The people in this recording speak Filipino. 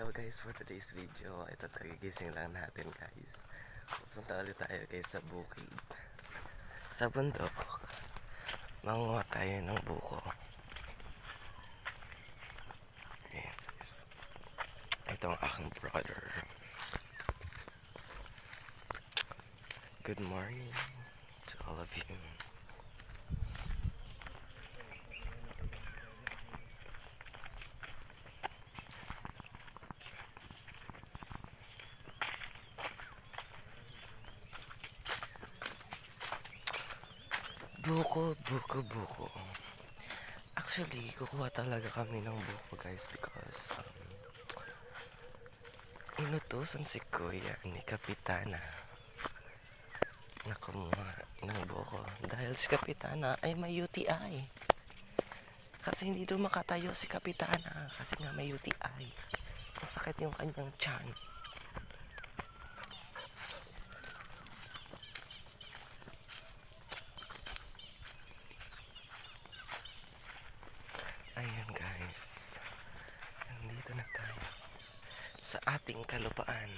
Hello guys, for today's video, ito tagigising lang natin guys. Pupunta ulit tayo guys sa bukid, sa bundok. Manguha tayo ng buko. Ayan guys, ito ang aking brother. Good morning to all of you. Buko. Actually, kukuha talaga kami ng buko guys because inutusan si Kuya ni Kapitana na kumuha ng buko dahil si Kapitana ay may UTI. Kasi hindi daw makatayo si Kapitana kasi nga may UTI. Masakit yung kanyang tiyan. Ayan guys, nandito na tayo sa ating kalupaan.